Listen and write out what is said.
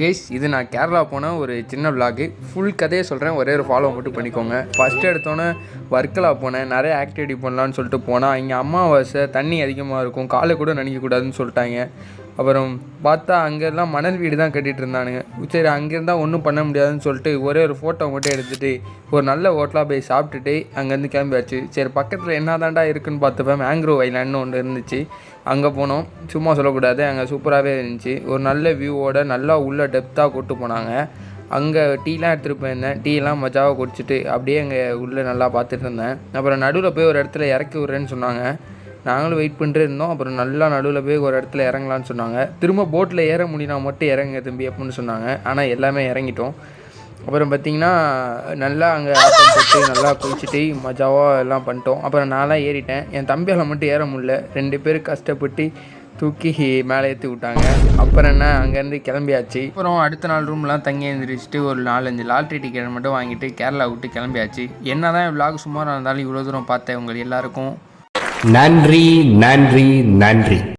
Guys, இது நான் கேரளா போன ஒரு சின்ன விளாகு. ஃபுல் கதையை சொல்கிறேன், ஒரே ஒரு ஃபாலோ மட்டும் பண்ணிக்கோங்க. ஃபஸ்ட்டு எடுத்தோன்னே வர்க்கலா போனேன். நிறைய ஆக்டிவிட்டி பண்ணலான்னு சொல்லிட்டு போனால் இங்கே அமாவாசை, தண்ணி அதிகமாக இருக்கும், காலை கூட நினைக்கக்கூடாதுன்னு சொல்லிட்டாங்க. அப்புறம் பார்த்தா அங்கெல்லாம் மணல் வீடு தான் கட்டிகிட்டு இருந்தானுங்க. சரி, அங்கேருந்தால் ஒன்றும் பண்ண முடியாதுன்னு சொல்லிட்டு ஒரே ஒரு ஃபோட்டோ மட்டும் எடுத்துகிட்டு ஒரு நல்ல ஹோட்டலாக போய் சாப்பிட்டுட்டு அங்கேருந்து கிளம்பியாச்சு. சரி, பக்கத்தில் என்ன தாண்டா இருக்குதுன்னு பார்த்துப்பேன். மேங்க்ரோவ் ஐலாண்ட்னு ஒன்று இருந்துச்சு, அங்கே போனோம். சும்மா சொல்லக்கூடாது, அங்கே சூப்பராகவே இருந்துச்சு. ஒரு நல்ல வியூவோட நல்லா உள்ள டெப்த்தாக கூட்டு போனாங்க. அங்கே டீலாம் எடுத்துகிட்டு போயிருந்தேன். டீலாம் மஜாவாக குடிச்சிட்டு அப்படியே அங்கே உள்ளே நல்லா பார்த்துட்டு இருந்தேன். அப்புறம் நடுவில் போய் ஒரு இடத்துல இறக்கி விட்றேன்னு சொன்னாங்க. நாங்களும் வெயிட் பண்ணிட்டு இருந்தோம். அப்புறம் நல்லா நடுவில் போய் ஒரு இடத்துல இறங்கலான்னு சொன்னாங்க. திரும்ப போட்டில் ஏற முடியும்னா மட்டும் இறங்க தம்பி அப்படின்னு சொன்னாங்க. ஆனால் எல்லாமே இறங்கிட்டோம். அப்புறம் பார்த்திங்கன்னா நல்லா அங்கே ஆட்டம் போட்டு நல்லா குளிச்சுட்டு மஜாவாக எல்லாம் பண்ணிட்டோம். அப்புறம் நான்லாம் ஏறிட்டேன். என் தம்பியால் மட்டும் ஏற முடியல. 2 பேர் கஷ்டப்பட்டு தூக்கி மேலே ஏற்றி விட்டாங்க. அப்புறம் என்ன, அங்கேருந்து கிளம்பியாச்சு. அப்புறம் அடுத்த நாள் ரூம்லாம் தங்கி எழுந்திரிச்சிட்டு ஒரு 4-5 லாட்ரி டிக்கெட் மட்டும் வாங்கிட்டு கேரளா விட்டு கிளம்பியாச்சு. என்ன தான் விளாக் சுமாராக இருந்தாலும் இவ்வளோ தூரம் பார்த்தேன். உங்கள் எல்லாருக்கும் நன்றி நன்றி நன்றி.